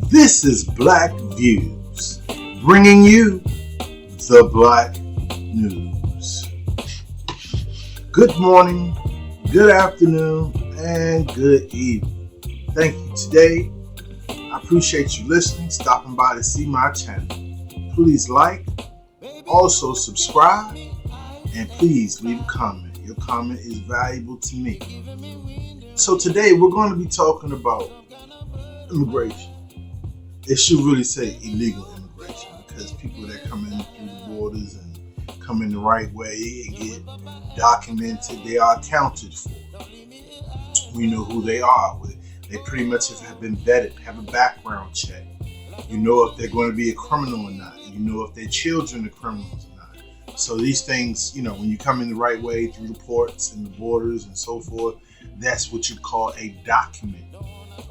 This is Black Views, bringing you the Black News. Good morning, good afternoon, and good evening. Thank you. Today, I appreciate you listening, stopping by to see my channel. Please like, also subscribe, and please leave a comment. Your comment is valuable to me. So today, we're going to be talking about immigration. It should really say illegal immigration, because people that come in through the borders and come in the right way and get documented, they are accounted for. We know who they are. They pretty much have been vetted, have a background check. You know if they're going to be a criminal or not. You know if their children are criminals or not. So these things, when you come in the right way through the ports and the borders and so forth, that's what you call a documented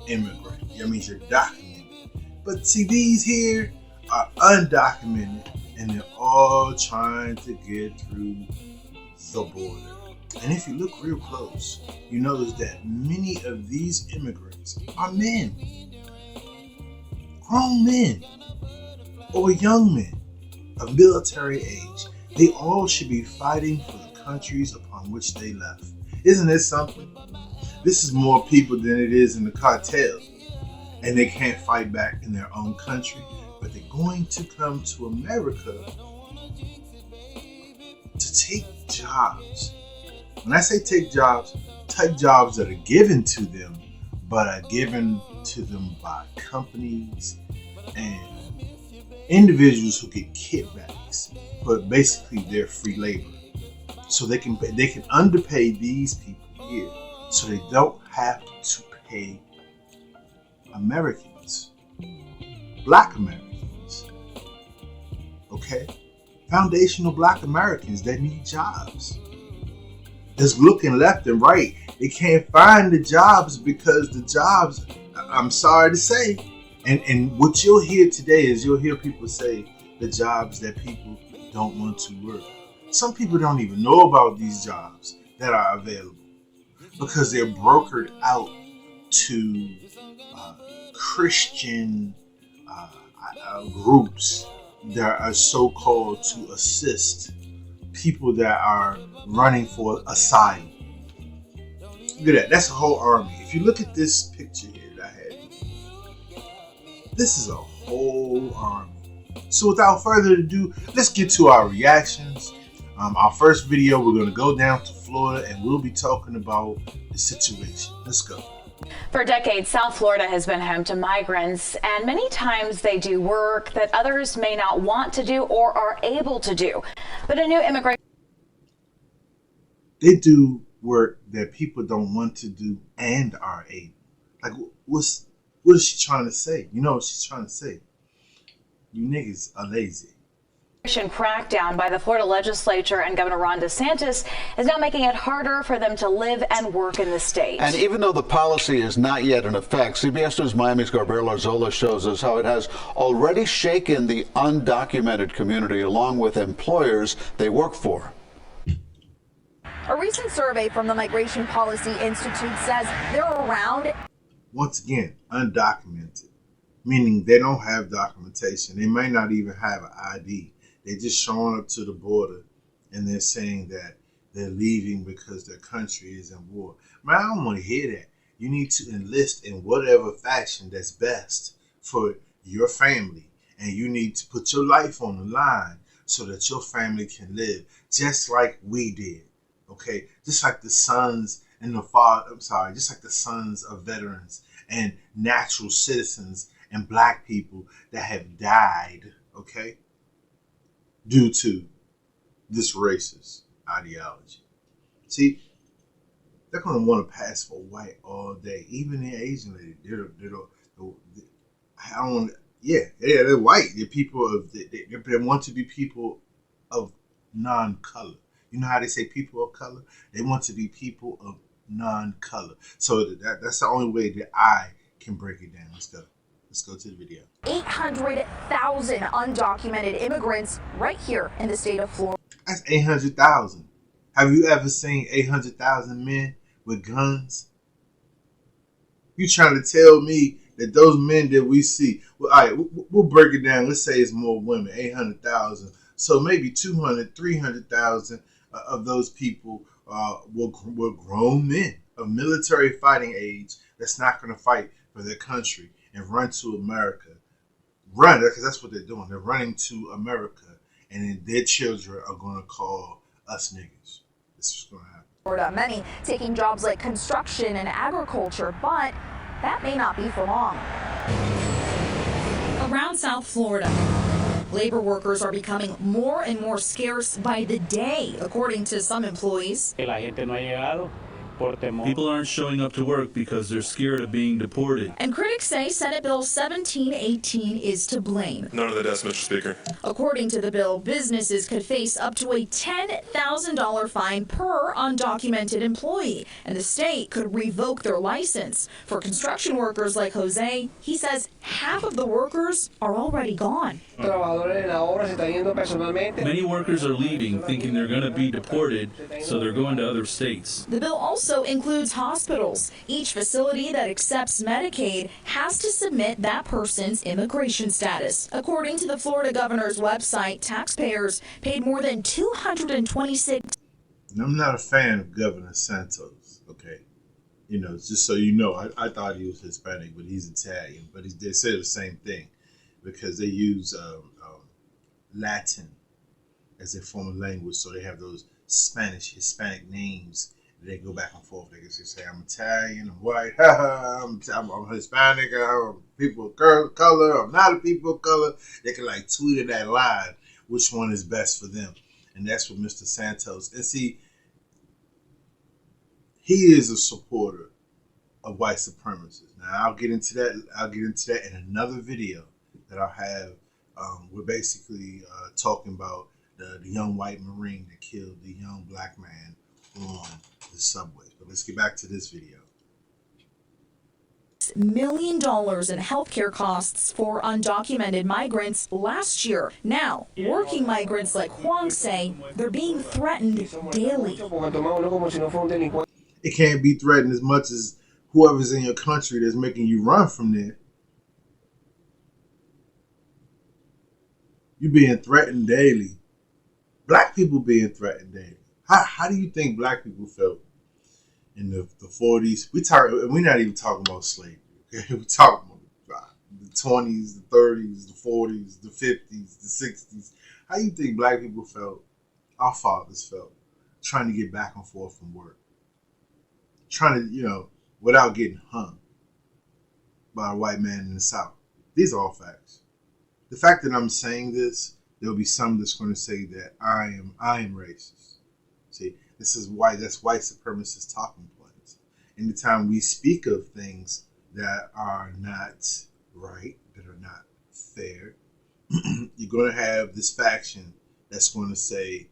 immigrant. That means you're documented. But see, these here are undocumented, and they're all trying to get through the border. And if you look real close, you notice that many of these immigrants are men, grown men, or young men of military age. They all should be fighting for the countries upon which they left. Isn't this something? This is more people than it is in the cartel. And they can't fight back in their own country, but they're going to come to America to take jobs. When I say take jobs that are given to them, but are given to them by companies and individuals who get kickbacks, but basically they're free labor. So they can underpay these people here, so they don't have to pay Americans, Black Americans, okay? Foundational Black Americans that need jobs. Just looking left and right. They can't find the jobs because the jobs, I'm sorry to say, and what you'll hear today is you'll hear people say the jobs that people don't want to work. Some people don't even know about these jobs that are available because they're brokered out to Christian groups that are so-called to assist people that are running for asylum. Look at that. That's a whole army. If you look at this picture here that I had, this is a whole army. So without further ado, let's get to our reactions. Our first video, we're going to go down to Florida and we'll be talking about the situation. Let's go. For decades, South Florida has been home to migrants, and many times they do work that others may not want to do or are able to do. But a new immigration... They do work that people don't want to do and are able. Like, what is she trying to say? You know what she's trying to say? You niggas are lazy. Crackdown by the Florida legislature and Governor Ron DeSantis is now making it harder for them to live and work in the state. And even though the policy is not yet in effect, CBS News Miami's Gabriela Arzola shows us how it has already shaken the undocumented community along with employers they work for. A recent survey from the Migration Policy Institute says there are around... Once again, undocumented, meaning they don't have documentation. They might not even have an ID. They're just showing up to the border and they're saying that they're leaving because their country is in war. Man, I don't want to hear that. You need to enlist in whatever fashion that's best for your family. And you need to put your life on the line so that your family can live just like we did. Okay? Just like the sons and the father, just like the sons of veterans and natural citizens and Black people that have died, okay, due to this racist ideology. See, they're going to want to pass for white all day. Even the Asian lady, they're white. They're people of, they want to be people of non-color. You know how they say people of color? They want to be people of non-color. So that's the only way that I can break it down. Let's go. Let's go to the video. 800,000 undocumented immigrants right here in the state of Florida. That's 800,000. Have you ever seen 800,000 men with guns? You trying to tell me that those men that we see, well, all right, we'll break it down. Let's say it's more women, 800,000. So maybe 200, 300,000 of those people were grown men of military fighting age that's not going to fight for their country and run to America. Run, because that's what they're doing. They're running to America, and then their children are going to call us niggas. This is going to happen. Florida, many taking jobs like construction and agriculture, but that may not be for long. Around South Florida, labor workers are becoming more and more scarce by the day, according to some employees. People aren't showing up to work because they're scared of being deported. And critics say Senate Bill 1718 is to blame. None of that, Mr. Speaker. According to the bill, businesses could face up to a $10,000 fine per undocumented employee, and the state could revoke their license. For construction workers like Jose, he says half of the workers are already gone. Many workers are leaving thinking they're going to be deported, so they're going to other states. The bill also includes hospitals. Each facility that accepts Medicaid has to submit that person's immigration status. According to the Florida governor's website, taxpayers paid more than $226. I'm not a fan of Governor Santos, okay? You know, just so you know, I thought he was Hispanic, but he's Italian. But they say the same thing because they use Latin as their form of language. So they have those Spanish, Hispanic names. They go back and forth. They can say, I'm Italian, I'm white, I'm Hispanic, I'm people of color, I'm not a people of color. They can like tweet in that line which one is best for them. And that's what Mr. Santos. And see, he is a supporter of white supremacists. Now I'll get into that in another video that I'll have. We're basically talking about the young white Marine that killed the young black man on the subways. But let's get back to this video. $1 million in healthcare costs for undocumented migrants last year. Now, working migrants like Huang say they're being threatened daily. It can't be threatened as much as whoever's in your country that's making you run from there. You're being threatened daily. Black people being threatened daily. How do you think black people felt in the 40s? We're not even talking about slavery. Okay? We're talking about the 20s, the 30s, the 40s, the 50s, the 60s. How do you think black people felt, our fathers felt, trying to get back and forth from work? Trying to, without getting hung by a white man in the South. These are all facts. The fact that I'm saying this, there'll be some that's going to say that I am racist. See, this is why that's white supremacist talking points. Anytime we speak of things that are not right, that are not fair, you're going to have this faction that's going to say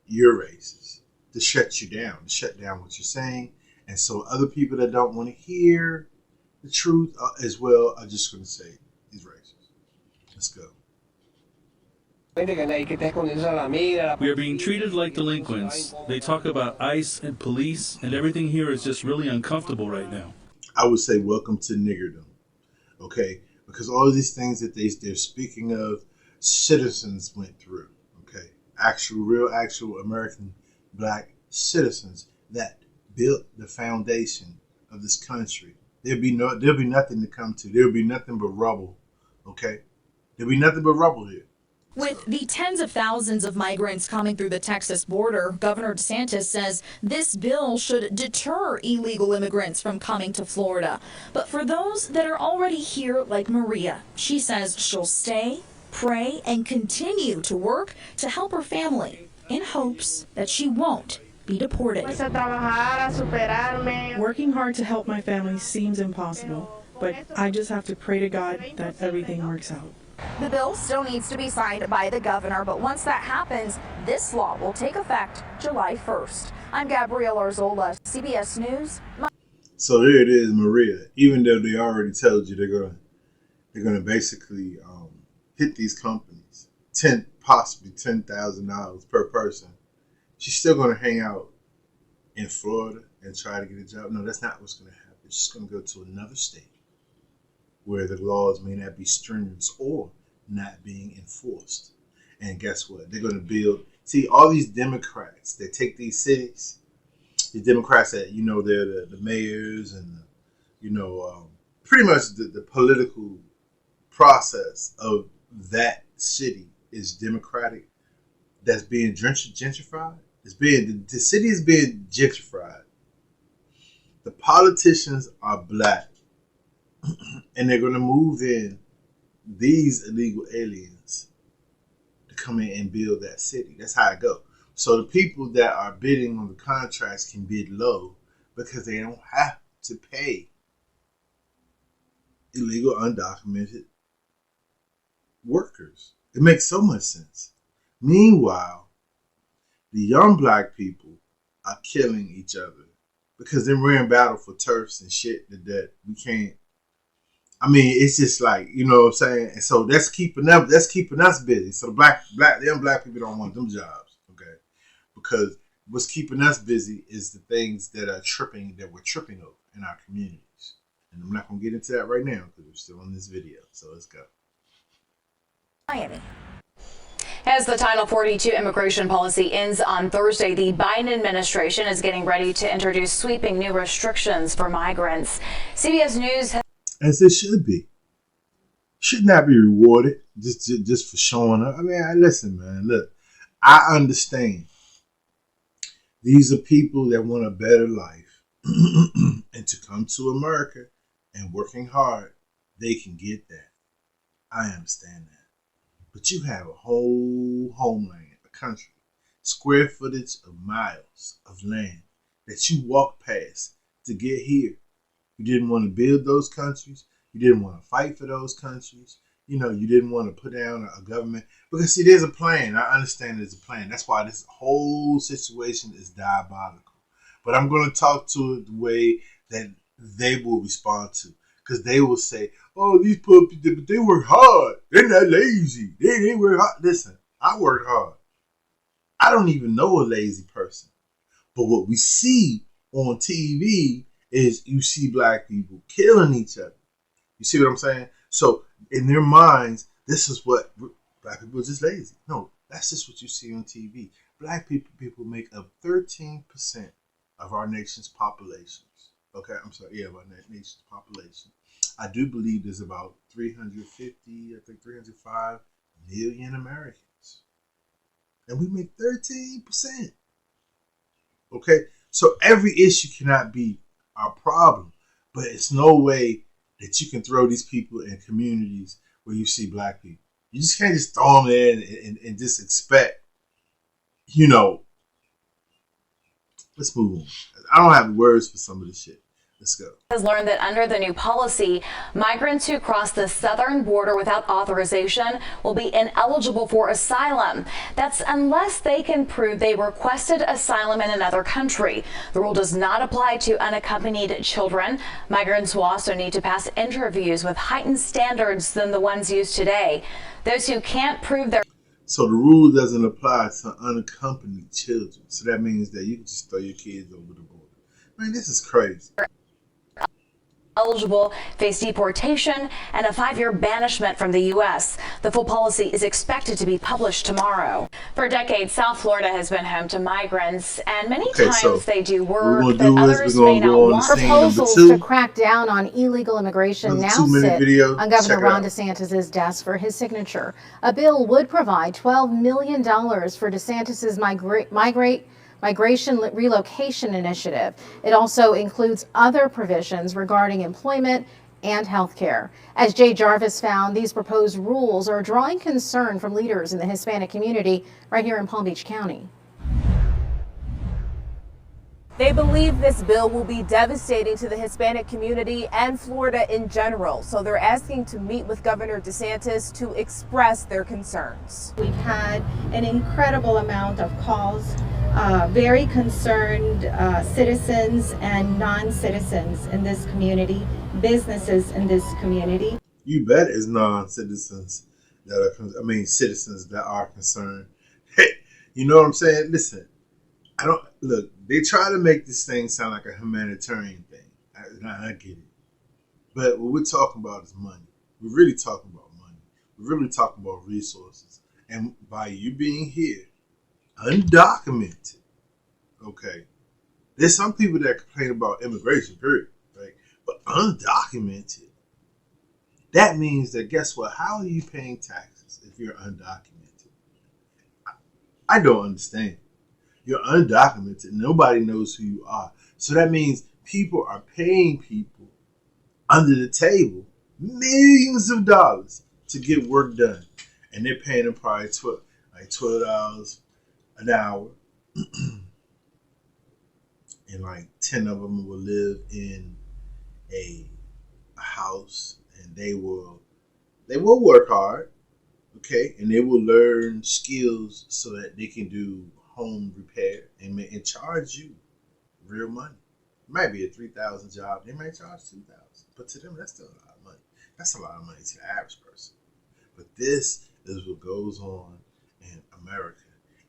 you're racist, to shut you down, to shut down what you're saying. And so other people that don't want to hear the truth as well are just going to say he's racist. Let's go. We are being treated like delinquents. They talk about ICE and police, and everything here is just really uncomfortable right now. I would say welcome to niggerdom, okay? Because all of these things that they're speaking of, citizens went through, okay? Real American black citizens that built the foundation of this country. There'll be nothing to come to. There'll be nothing but rubble, okay? There'll be nothing but rubble here. With the tens of thousands of migrants coming through the Texas border, Governor DeSantis says this bill should deter illegal immigrants from coming to Florida. But for those that are already here, like Maria, she says she'll stay, pray, and continue to work to help her family in hopes that she won't be deported. Working hard to help my family seems impossible, but I just have to pray to God that everything works out. The bill still needs to be signed by the governor, but once that happens, this law will take effect July 1st. I'm Gabrielle Arzola, CBS News. So here it is, Maria. Even though they already told you they're gonna basically hit these companies, possibly $10,000 per person, she's still gonna hang out in Florida and try to get a job. No, that's not what's gonna happen. She's gonna go to another state where the laws may not be strenuous or not being enforced. And guess what? They're going to build. See, all these Democrats that take these cities, the Democrats that, they're the mayors and, pretty much the political process of that city is Democratic. That's being gentrified. The city is being gentrified. The politicians are black, and they're going to move in these illegal aliens to come in and build that city. That's how it goes. So the people that are bidding on the contracts can bid low because they don't have to pay illegal, undocumented workers. It makes so much sense. Meanwhile, the young black people are killing each other because then we're in battle for turfs and shit that we can't. I mean, it's just like, you know what I'm saying? And so that's keeping us busy. So them black people don't want them jobs, okay? Because what's keeping us busy is the things that we're tripping over in our communities. And I'm not going to get into that right now because we're still in this video. So let's go. Miami. As the Title 42 immigration policy ends on Thursday, the Biden administration is getting ready to introduce sweeping new restrictions for migrants. CBS News has... As it should be. Should not be rewarded just for showing up. I mean, listen, man, look, I understand. These are people that want a better life and to come to America and working hard, they can get that. I understand that. But you have a whole homeland, a country, square footage of miles of land that you walk past to get here. You didn't want to build those countries. You didn't want to fight for those countries. You didn't want to put down a government. Because, see, there's a plan. I understand there's a plan. That's why this whole situation is diabolical. But I'm going to talk to it the way that they will respond to. Because they will say, oh, these poor people, they work hard. They're not lazy. They work hard. Listen, I work hard. I don't even know a lazy person. But what we see on TV is you see black people killing each other. You see what I'm saying? So in their minds, this is what black people are just lazy. No, that's just what you see on TV. Black people make up 13% of our nation's populations. Okay, I'm sorry, of our nation's population. I do believe there's about 305 million Americans. And we make 13%. Okay, so every issue cannot be our problem, but it's no way that you can throw these people in communities where you see black people. You just can't just throw them in and just expect, let's move on. I don't have words for some of this shit. Let's go. Has learned that under the new policy, migrants who cross the southern border without authorization will be ineligible for asylum. That's unless they can prove they requested asylum in another country. The rule does not apply to unaccompanied children. Migrants will also need to pass interviews with heightened standards than the ones used today. Those who can't prove their... So the rule doesn't apply to unaccompanied children. So that means that you can just throw your kids over the border. Man, this is crazy. Eligible face deportation and a 5-year banishment from the U.S. The full policy is expected to be published tomorrow. For decades, South Florida has been home to migrants, and many times they do work that others may not want. Proposals to crack down on illegal immigration now sit on Governor Ron DeSantis' desk for his signature. A bill would provide $12 million for DeSantis' Migration Relocation Initiative. It also includes other provisions regarding employment and health care. As Jay Jarvis found, these proposed rules are drawing concern from leaders in the Hispanic community right here in Palm Beach County. They believe this bill will be devastating to the Hispanic community and Florida in general. So they're asking to meet with Governor DeSantis to express their concerns. We've had an incredible amount of calls, very concerned citizens and non-citizens in this community, businesses in this community. You bet it's non-citizens citizens that are concerned. Hey, you know what I'm saying? Listen. They try to make this thing sound like a humanitarian thing. I get it. But what we're talking about is money. We're really talking about money. We're really talking about resources. And by you being here, undocumented, okay, there's some people that complain about immigration, period, right? But undocumented, that means that, guess what? How are you paying taxes if you're undocumented? I don't understand. You're undocumented. Nobody knows who you are. So that means people are paying people under the table millions of dollars to get work done. And they're paying them probably $12 an hour. And like 10 of them will live in a house, and they will work hard, okay, and they will learn skills so that they can do home repair and charge you real money. It might be a $3,000 job. They might charge $2,000, but to them that's still a lot of money. That's a lot of money to the average person. But this is what goes on in America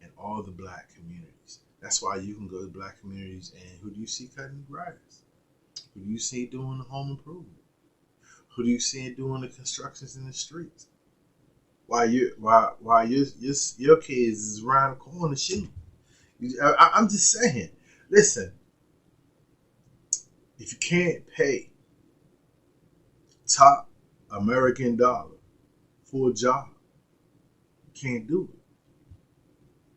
and all the black communities. That's why you can go to black communities and who do you see cutting the grass? Who do you see doing the home improvement? Who do you see doing the constructions in the streets? While your kids is around the corner shooting. I'm just saying, listen, if you can't pay top American dollar for a job, you can't do it.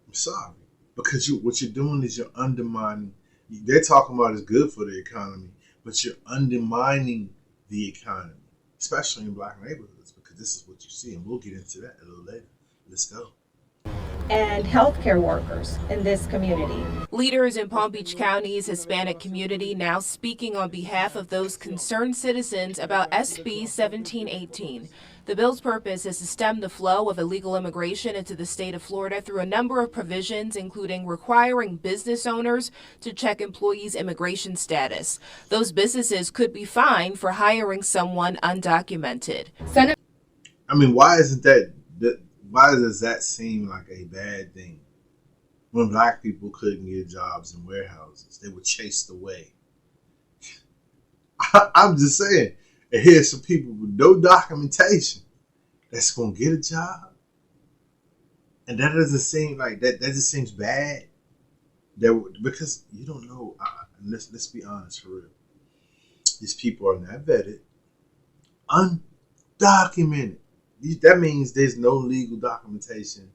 I'm sorry. Because what you're doing is you're undermining. They're talking about it's good for the economy, but you're undermining the economy, especially in black neighborhoods, because this is what you see, and we'll get into that a little later. Let's go. And healthcare workers in this community. Leaders in Palm Beach County's Hispanic community now speaking on behalf of those concerned citizens about SB 1718. The bill's purpose is to stem the flow of illegal immigration into the state of Florida through a number of provisions, including requiring business owners to check employees' immigration status. Those businesses could be fined for hiring someone undocumented. Why isn't that? Why does that seem like a bad thing? When black people couldn't get jobs in warehouses, they were chased away. I'm just saying, and here's some people with no documentation that's gonna get a job, and that doesn't seem like that. That just seems bad. Because you don't know. Let's be honest for real. These people are not vetted, undocumented. That means there's no legal documentation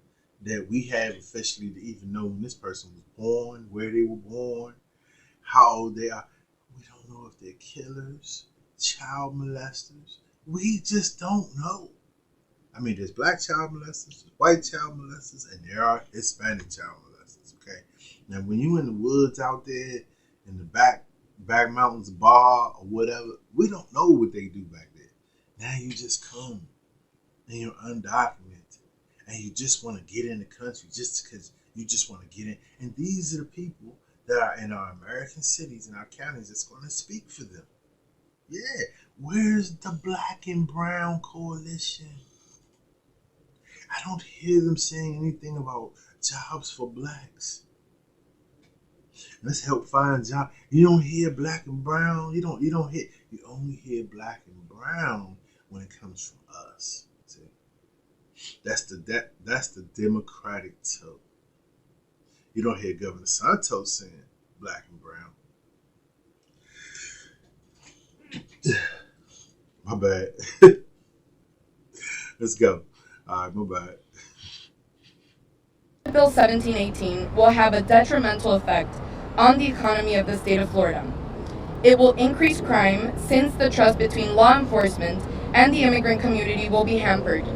that we have officially to even know when this person was born, where they were born, how old they are. We don't know if they're killers, child molesters. We just don't know. There's black child molesters, there's white child molesters, and there are Hispanic child molesters, okay? Now, when you in the woods out there, in the back mountains bar or whatever, we don't know what they do back there. Now you just come. And you're undocumented, and you just want to get in the country just because you just want to get in. And these are the people that are in our American cities and our counties that's going to speak for them. Yeah, where's the black and brown coalition? I don't hear them saying anything about jobs for blacks. Let's help find jobs. You don't hear black and brown. You only hear black and brown when it comes from us. That's the Democratic tone. You don't hear Governor Santos saying black and brown. My bad. Let's go. All right, my bad. Bill 1718 will have a detrimental effect on the economy of the state of Florida. It will increase crime since the trust between law enforcement and the immigrant community will be hampered,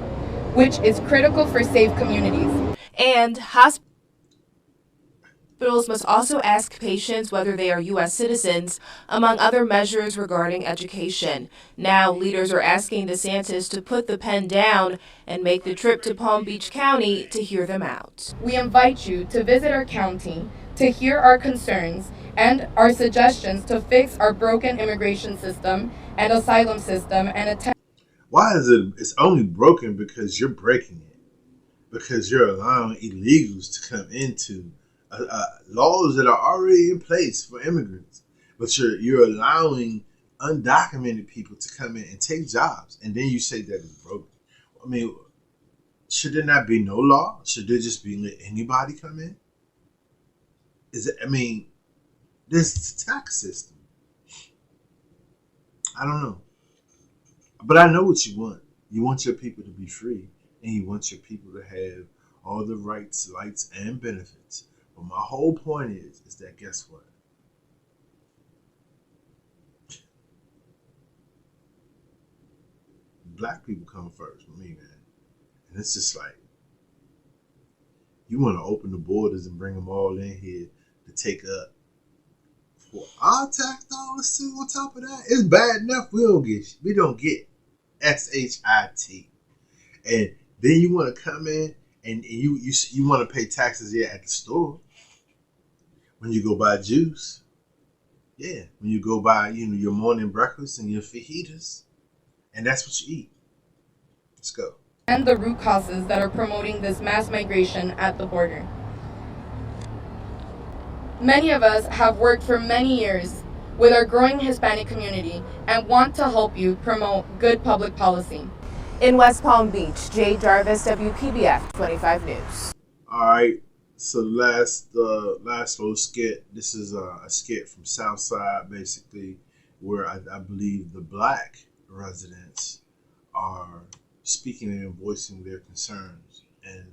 which is critical for safe communities. And hospitals must also ask patients whether they are U.S. citizens, among other measures regarding education. Now, leaders are asking DeSantis to put the pen down and make the trip to Palm Beach County to hear them out. We invite you to visit our county to hear our concerns and our suggestions to fix our broken immigration system and asylum system and attempt. Why is it? It's only broken because you're breaking it, because you're allowing illegals to come into laws that are already in place for immigrants, but you're allowing undocumented people to come in and take jobs, and then you say that it's broken. I mean, should there not be no law? Should there just be let anybody come in? Is it? I mean, this is a tax system. I don't know, but I know what you want. You want your people to be free, and you want your people to have all the rights, lights, and benefits. But my whole point is that guess what? Black people come first for me, man. And it's just like, you want to open the borders and bring them all in here to take up for our tax dollars too. On top of that, it's bad enough we don't get SHIT, and then you want to come in and you want to pay taxes at the store when you go buy juice, when you go buy your morning breakfast and your fajitas, and that's what you eat. Let's go. And the root causes that are promoting this mass migration at the border. Many of us have worked for many years with our growing Hispanic community and want to help you promote good public policy. In West Palm Beach, Jay Jarvis, WPBF 25 News. All right, so last little skit. This is a skit from Southside, basically, where I believe the black residents are speaking and voicing their concerns, and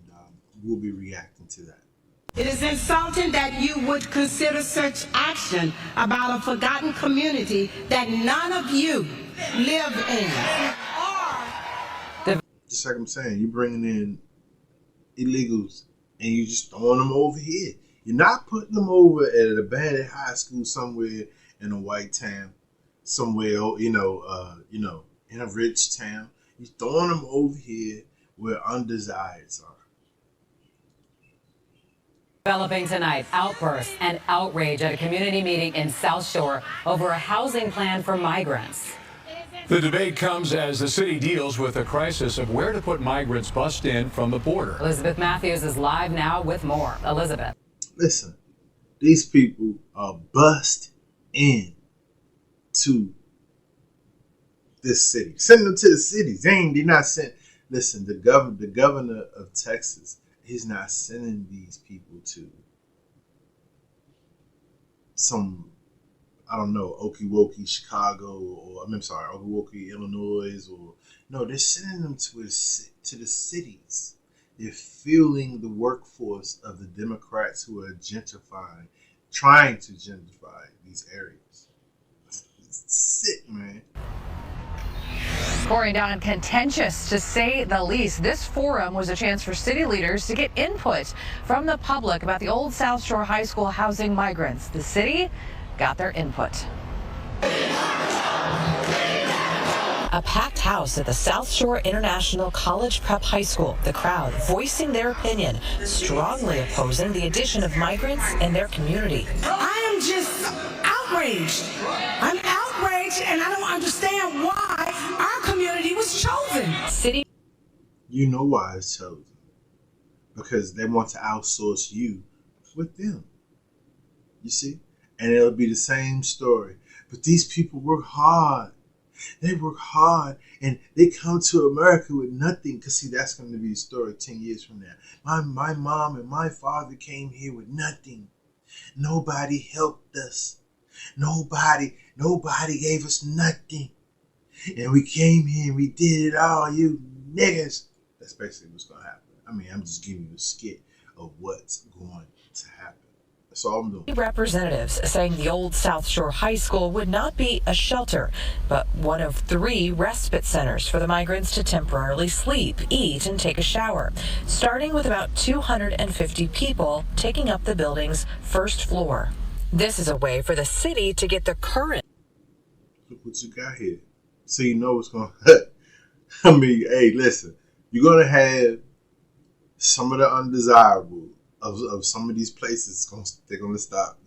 we'll be reacting to that. It is insulting that you would consider such action about a forgotten community that none of you live in. Just like I'm saying, you're bringing in illegals and you just throwing them over here. You're not putting them over at an abandoned high school somewhere in a white town, somewhere, in a rich town. You're throwing them over here where undesireds are. Developing tonight, outbursts and outrage at a community meeting in South Shore over a housing plan for migrants. The debate comes as the city deals with a crisis of where to put migrants bussed in from the border. Elizabeth Matthews is live now with more. Elizabeth. Listen, these people are bussed in to this city. Send them to the cities. They're not sent. Listen, the governor of Texas, he's not sending these people to some, I don't know, Okie Chicago, or Okie Illinois, or no, they're sending them to the cities. They're fueling the workforce of the Democrats who are gentrifying, trying to gentrify these areas. It's sick, man. Corey, down and contentious to say the least. This forum was a chance for city leaders to get input from the public about the old South Shore High School housing migrants. The city got their input. A packed house at the South Shore International College Prep High School. The crowd voicing their opinion, strongly opposing the addition of migrants in their community. I am just outraged. I'm outraged, and I don't understand why our community was chosen. City. You know why it's chosen. Because they want to outsource you with them. You see? And it'll be the same story. But these people work hard. They work hard, and they come to America with nothing. Because, see, that's going to be the story 10 years from now. My mom and my father came here with nothing. Nobody helped us. Nobody gave us nothing. And we came here and we did it all, you niggas. That's basically what's going to happen. I mean, I'm just giving you a skit of what's going to happen. That's all I'm doing. Representatives saying the old South Shore High School would not be a shelter, but one of 3 respite centers for the migrants to temporarily sleep, eat, and take a shower, starting with about 250 people taking up the building's first floor. This is a way for the city to get the current. Look what you got here. So you know what's going to happen. I mean, hey, listen, you're going to have some of the undesirable of some of these places. They're going to start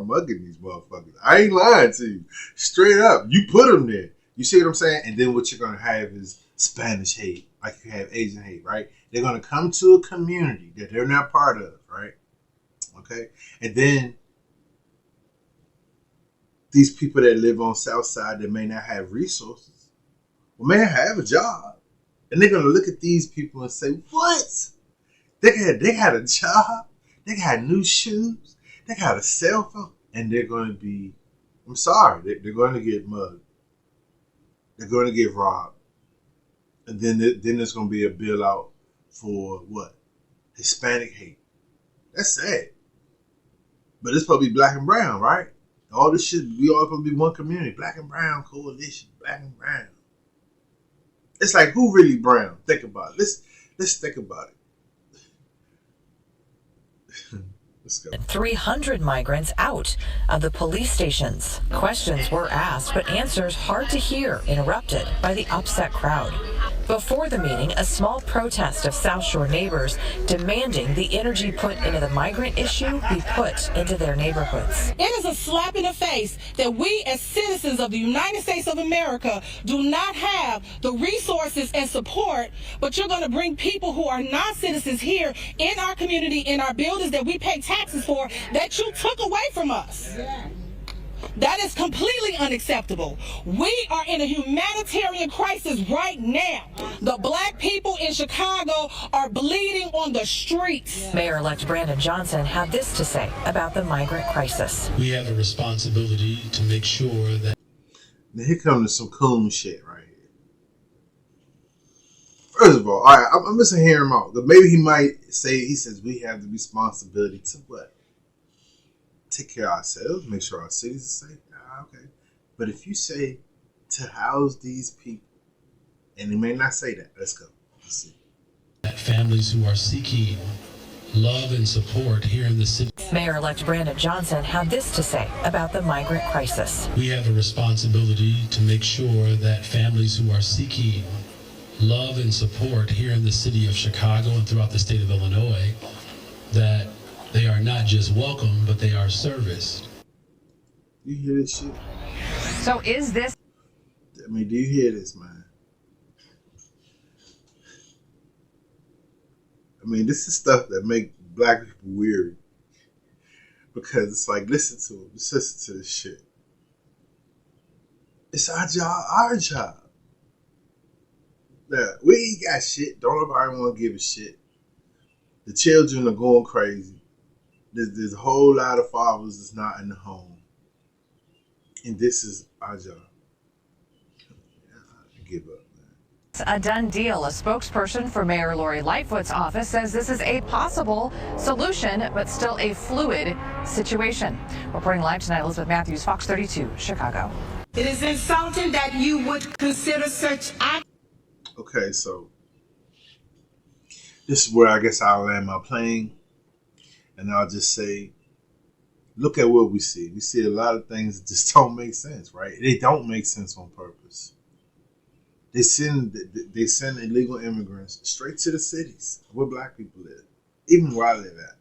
mugging these motherfuckers. I ain't lying to you. Straight up. You put them there. You see what I'm saying? And then what you're going to have is Spanish hate, like you have Asian hate, right? They're going to come to a community that they're not part of, right? Okay? And then these people that live on South Side that may not have resources, or may not have a job, and they're gonna look at these people and say, "What? They had a job, they got new shoes, they got a cell phone," and they're gonna be, I'm sorry, they're going to get mugged, they're going to get robbed, and then there's gonna be a bill out for what? Hispanic hate. That's sad. But it's supposed to be black and brown, right? All this shit, we all supposed to be one community. Black and brown coalition, black and brown. It's like, who really brown? Think about it. Let's think about it. Let's go. 300 migrants out of the police stations. Questions were asked, but answers hard to hear, interrupted by the upset crowd. Before the meeting, a small protest of South Shore neighbors demanding the energy put into the migrant issue be put into their neighborhoods. It is a slap in the face that we as citizens of the United States of America do not have the resources and support, but you're going to bring people who are non-citizens here in our community, in our buildings that we pay taxes for, that you took away from us. That is completely unacceptable. We are in a humanitarian crisis right now. The black people in Chicago are bleeding on the streets. Mayor-elect Brandon Johnson had this to say about the migrant crisis. We have a responsibility to make sure that... Now here comes some cool shit right here. First of all right, I'm just gonna hear him out. Maybe he might say, he says we have the responsibility to what? Take care of ourselves, make sure our cities are safe. Okay. But if you say to house these people, and he may not say that, let's go. Let's see. That families who are seeking love and support here in the city. Mayor-elect Brandon Johnson had this to say about the migrant crisis. We have a responsibility to make sure that families who are seeking love and support here in the city of Chicago and throughout the state of Illinois, that they are not just welcome, but they are serviced. You hear this shit? So is this... I mean, do you hear this, man? I mean, this is stuff that make black people weary. Because it's like, listen to it. Just listen to this shit. It's our job. Now, we ain't got shit. Don't nobody want to give a shit. The children are going crazy. There's a whole lot of fathers that's not in the home. And this is our job. I give up, man. It's a done deal. A spokesperson for Mayor Lori Lightfoot's office says this is a possible solution, but still a fluid situation. Reporting live tonight, Elizabeth Matthews, Fox 32, Chicago. It is insulting that you would consider such act. Okay, so this is where I guess I'll land my plane. And I'll just say, look at what we see. We see a lot of things that just don't make sense, right? They don't make sense on purpose. They send illegal immigrants straight to the cities where black people live, even where I live at.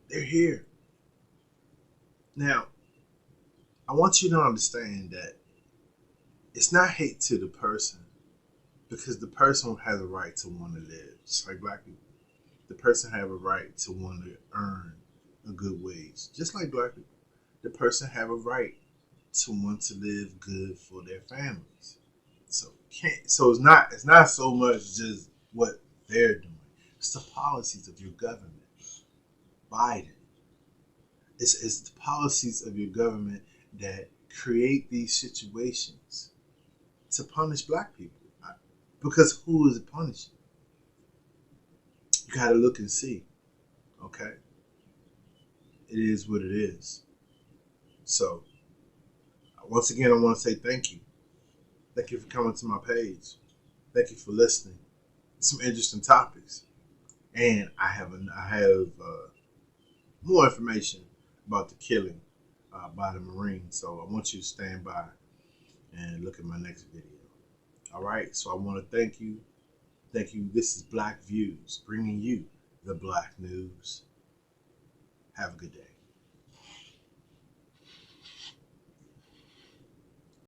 They're here. Now, I want you to understand that it's not hate to the person, because the person has a right to want to live, just like black people. The person have a right to want to earn a good wage, just like black people. The person have a right to want to live good for their families. So it's not so much just what they're doing. It's the policies of your government. Biden. It's the policies of your government that create these situations to punish black people. Because who is it punishing? You gotta look and see, okay? It is what it is. So, once again, I want to say thank you. Thank you for coming to my page. Thank you for listening. Some interesting topics, and I have more information about the killing by the Marines. So I want you to stand by and look at my next video. All right. So I want to thank you. Thank you. This is Black Views, bringing you the Black News. Have a good day.